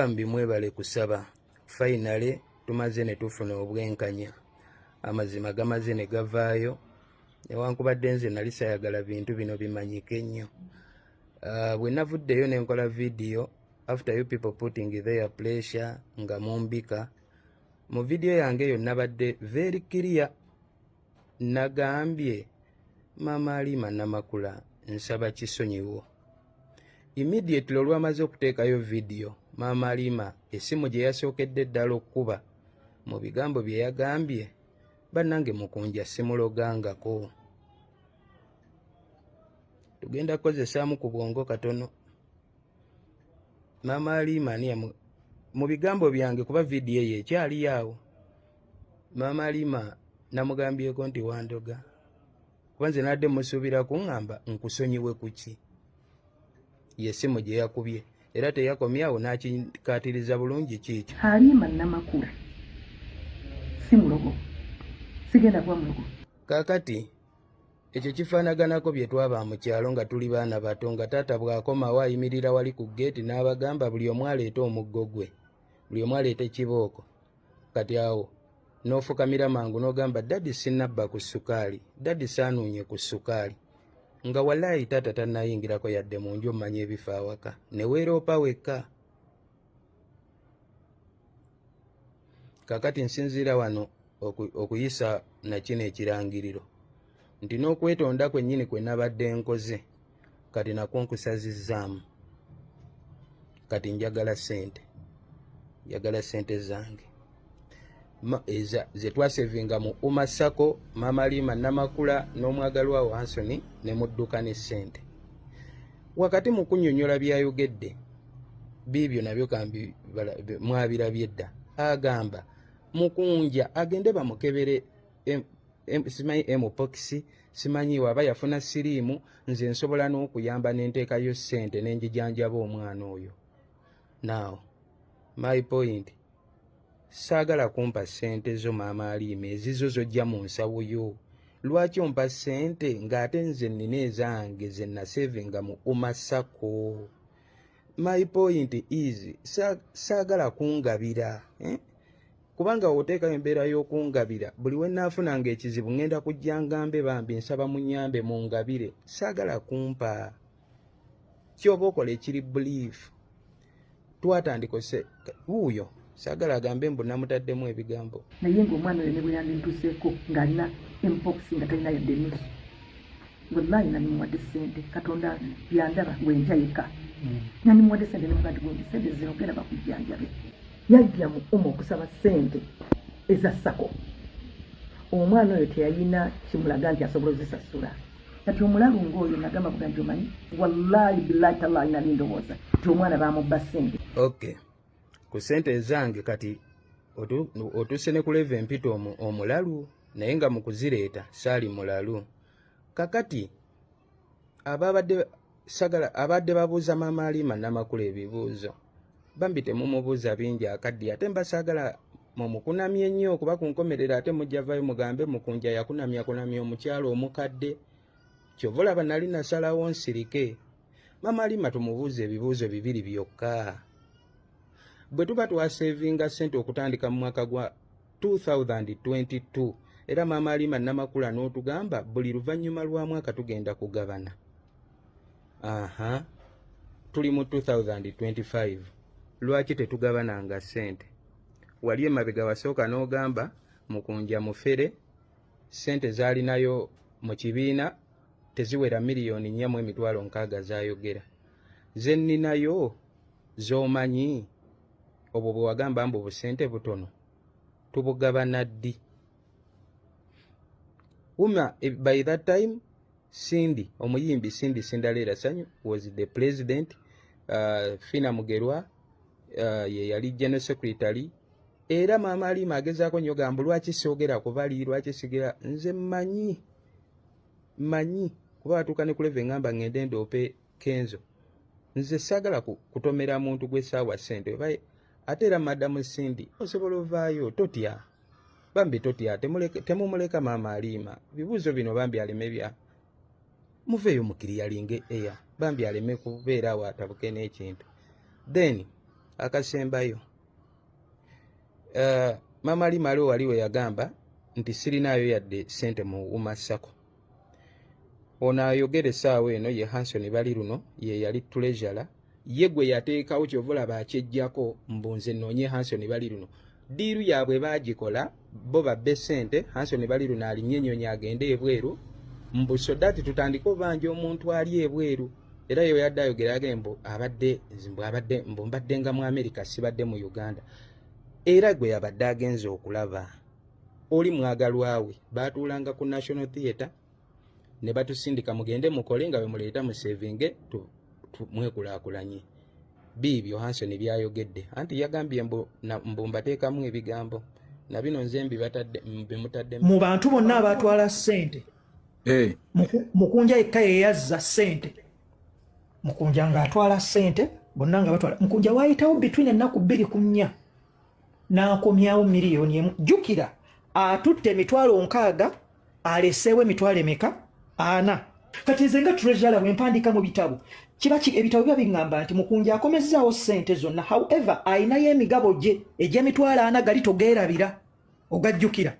bambi mwebale kusaba finally tumaze ne tufuna obwenkanya amazima gamaze ne gavaayo newankubadde nze nali sayagala bintu bino bimanyike nnyo. Bwe navuddeyo ne nkola video after you people putting their pressure nga mumbika mu video yange yo nabadde very clear nagambye Mama Halima Namakula nsaba kisonyiwo. Immediately olwamaze okuteekayo video Mama Halima essimu gye yasookedde ddala okkuba mu bigambo bye yagambye bannange mukunja simulogangako. Tugenda kukozesaamu ku bwongo katono. Mama Halima mu bigambo byange kuba video ye ekyali awo. Mama Halima namugambyeko nti wandoga kuba nze nadde musuubira kuŋŋamba nkusonyiwe kuki. Yessimu gye yakubye era teyakomye awo n'akikaatiriza bulungi kiikyo. Halima Namakula si mulogo, sigenda kuba mulogo. Kaakati ekyo kifaanaganako bye twaba mu kyalo nga tuli baana bato nga taata bw'akomawo ayimirira wali ku geeti n'abagamba buli omu aleete omuggo gwe, buli omu aleete kibooko. Kati awo n'ofukamira mangu n'ogamba daddi sinnabba ku ssukaali, daddi saanuunye ku ssukaali. Nga wallahi taata tannayingirako yadde mu nju omanye ebifa awaka ne weeroopa wekka. Kakati nsinziira wano okuyisa na kino ekirangiriro nti n'okwetonda kwennyini kwe nabadde nkoze kati nakwo nkusazizzaamu. Kati njagala ssente, njagala ssente zange ze twasevinga mu Umasako, Mama Halima Namakula n'omwagalwa wa Anthony ne mudduka ne ssente. Wakati mu kunnyonnyola byayogedde biibyo nabyo kambi mwabirabye dda. Agamba mukunja agende bamukebere simanyi mpox, simanyi waba yafuna siriimu, nze nsobola n'okuyamba n'enteekayo ssente n'enjijanjaba omwana oyo. Now my point, saagala kumpa ssente zo Mama Halima ezizo zojja mu nsawo yo. Lwaki ompa ssente ng'ate nze nnina ezange ze nasevinga mu Umasako? My point is saagala kungabira kubanga oteekayo embeera y'okungabira buli we naafunanga ekizibu ngenda kujja ngambe bambi nsaba munyambe mu ngabire. Saagala kumpa kyoba okola ekiri belief. Twatandika wuuyo saagala agambe mbu namutaddemu ebigambo. Naye ng'omwana oyo ne bwe yandintuseeko ng'alina mpox nga talina yadde nusu, wallahi nandimuwadde ssente. Katonda byandaba bwenja yekka nandimuwadde ssente nemuga nti gundi ssente zino genda bakujjanjabe. Yajja mu okusaba ssente eza Sako. Omwana oyo teyalina kimulaga nti asobola ozisasula. Kati omulalu ng'oyo nagamba buga nti omanyi wallahi billahi tallahi nali ndowooza nti omwana bamubba ssente. Okay, ku ssente zange kati otuuse ne ku leva empita omulalu naye nga mu kuzireeta saali mulalu. Kakati abadde babuuza Mama Halima Namakula ebibuuzo bambi temumubuuza bingi akaddi ate mba saagala mumukunamye nnyo kuba kunkomerera ate mujja vayo mugambe mukunja yakunamya omukyalo omukadde. Kyova olaba nali nasalawo nsirike. Mama Halima tumubuuza ebibuuzo bibiri byokka. Bwe tuba twasevinga ssente okutandika mu mwaka gwa 2022 era Mama Halima Namakula n'otugamba buli luvannyuma lwa mwaka tugenda kugabana. Tuli mu 2025. Lwaki tetugabananga ssente? Wali emabega wasooka n'ogamba mukunja mufere ssente zaalinayo mu kibiina teziwera miliyoni 4.6 zayogera. Ze nninayo z'omanyi obwo bwe wagamba mbu busente butono tubugabana ddi? By that time Cindy omuyimbi Cindy Sindalera Sanyu was the president. Fina Mugerwa ye yali general secretary. Era Mama Halima agezaako nnyo gamba lwaki soogera kubali, lwaki sigira. Nze manyi kuba atuuka ne kuleva engamba ngende ndoope Kenzo. Nze saagala kutomera muntu gw'essaawa ssente. Ate era Madamu Cindy osobola ovaayo totya. Bambi totya temumuleka Mama Halima. Bibuuzo bino bambi aleme bya muveeyo mukiriyalinge eya bambi aleme kubeera awo atabuke n'ekintu. Then akasembayo mama ali mali waliwe yagamba nti sirinayo yadde sente mu umasako. Ono ayogera essaawa eno ye Hanson Baliruno ye yali treasurer, ye gwe yateekawo kyovulaba akyejjako mbunze noonye Hanson Baliruno. Diiru yaabwe baagikola bo babbe ssente, Hanson Baliruno alimye ennyonyi agende ebweru mbuso dati tutandika obanja omuntu ali ebweru. Era yo yadde ayogera agembo mbadde nga mu America sibadde mu Uganda. Era gwe yabadde agenze okulaba oli mwagalwawe baatuulanga ku National Theatre ne batusindika mugende mukole nga bwe muleeta mu savinge mwekulaakulanye. Biibyo Hanson byayogedde anti yagambye mbu mbateekamu ebigambo na bino nze mbimutadde mu bantu bonna abatwala ssente. Mukunja yekka ye yazza ssente. Mukunja ng'atwala ssente bonna nga batwala. Mukunja waayitawo between ennaku 2 ku 4 n'akomyawo miliyoni emu. Jjukira atutte emitwalo 6 aleseewo emitwalo emeka 4. Kati nze nga treasurer bwe mpandiika mu bitabo ebitabo biba biŋŋamba nti Mukunja akomezzaawo ssente zonna, however ayinayo emigabo gye egy'emitwalo 4 gali togeerabira ogajjukira.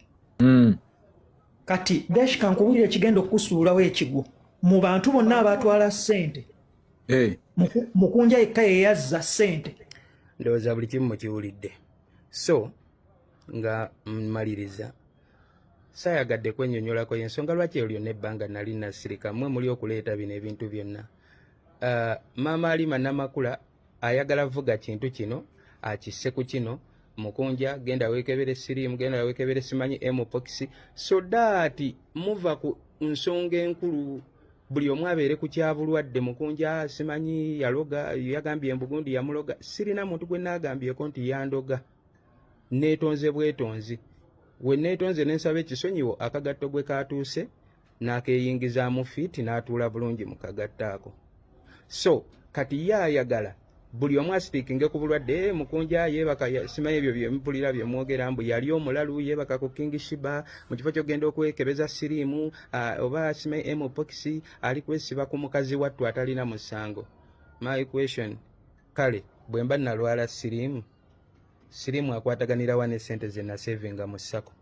Kati Desh kankubulira ekigenda okusuulawo ekigwo mu bantu bonna abatwala ssente. Mukunja yekka ye yazza ssente. Ndowooza buli kimu mukiwulidde. So nga mmaliriza saayagadde kwennyonnyolako y'ensonga lwaki olyo n'ebbanga nali nasirika mmwe muli okuleeta bino ebintu byonna. Maama Alima Namakula ayagala vuga kintu kino akisse ku kino. Mukunja genda weekebere siriimu, genda weekebere simanyi mpox, so that muva ku nsonga enkulu buli omu abeere ku kyabulwadde. Mukunja simanyi yaloga, yagambye embugundi yamuloga. Sirina muntu gwe naagambyeko nti yandoga. Neetonze bwetonzi. We neetonze nensaba ekisonyiwo akagatto gwe kaatuuse n'akeeyingizaamu fiiti n'atuula bulungi mu kagatto ako. So kati ye ayagala buli omu asitiikinge ku bulwadde. Mukunja yeebaka simanyi ebyo byempulira byemwogera mbu yali omulalu yeebaka ku King Shiba mu kifo ky'ogenda okwekebeza siriimu oba simanyi mpox ali kwesiba ku mukazi wattu atalina musango. My question, kale bwe mba nalwala siriimu akwataganira wa ne ssente ze nasevinga mu ssako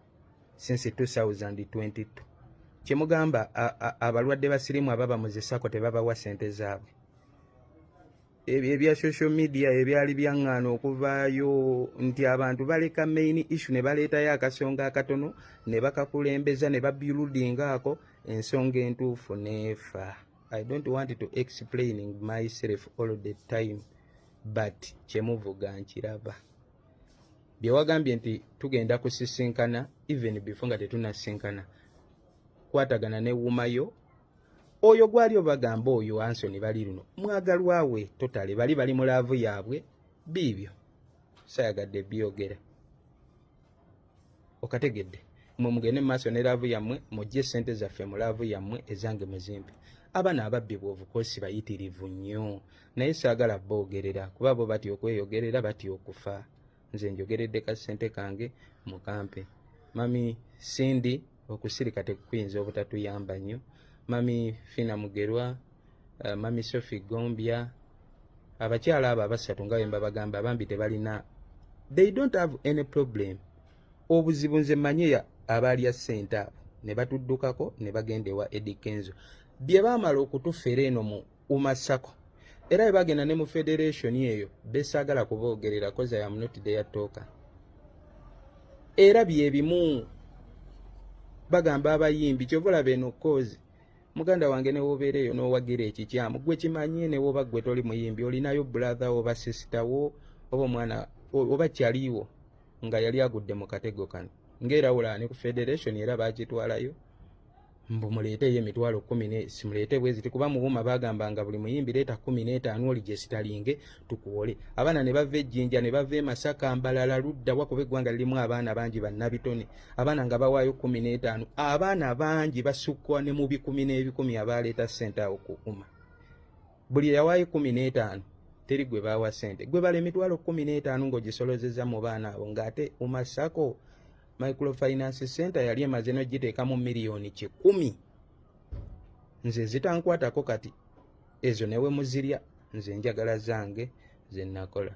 since 2022. Kyemugamba abalwadde ba siriimu ababa mu zissako tebabawa ssente zaabwe. Ebya social media ebyali byaŋŋaana okuvaayo nti abantu baleka main issue ne baleetayo akasonga akatono ne bakakulembeza ne babuildinga ako ensonga entuufu neefa. I don't want to explaining myself all the time, but kyemuvuga nkiraba. Bye wagambye nti tugenda kusisinkana even before nga tetunasinkana kwatagana ne wumayo oyo gwali obagamba oyo Hanson Baliruno mwagalwawe totale bali mu laavu yaabwe. Biibyo saayagadde byogera okategedde mwe mugende maaso ne laavu yammwe mujje ssente zaffe mu laavu yammwe ezange muzimbi. Abaana ababbi bw'obukosi bayitirivu nnyo naye saagala boogerera kuba bo batya okweyogerera batya okufa. Nze njogeredde ka ssente kange mu kampe. Mami Cindy okusirika tekuyinza obutatuyamba nnyo. Mami Fina Mugerwa, Mami Sophie Gombia, abakyala abo abasatu nga bwe bagamba abambi tebalina, they don't have any problem. Obuzibu nze manye abalya ssente abo ne batuddukako ne bagenda ewa Eddie Kenzo bye baamala okutufera eno mu Umasako. Era bwe bagenda ne mu federation eyo besaagala kuboogerera koza ya not there talker. Era bye bimu bagamba abayimbi kyovula beno kozi muganda wange ne wobeereyo n'owagira ekikyamu gwe kimanye ne woba gwe toli muyimbi olinayo brother oba sister wo oba omwana oba kyaliwo nga yali agudde mu katego kano ng'erawula ne ku federation era baagitwalayo mbu muleeteyo emitwalo 10 simuleete bwezi tikuba muwuma bagambanga buli muyimbi leeta 15 oli gye sitalinge tukuwole. Abaana ne bava ejjinja ne bava Masaka Mbalala Ludda wakuba eggwanga lirimu abaana bangi bannabitone abaana nga bawaayo 15 abaana bangi basukkwa ne mu 10 n'ebikumi abaleeta ssente awo ku Uma. Buli yawaayo 15 teri gwe baawa ssente gwe bala emitwalo 15 ng'ogisolozezza mu baana abo ng'ate Umasako Microfinance Center yali emaze n'ogiteekamu miliyoni 10. Nze zitankwatako kati ezo newe muzirya nze njagala zange ze nakola.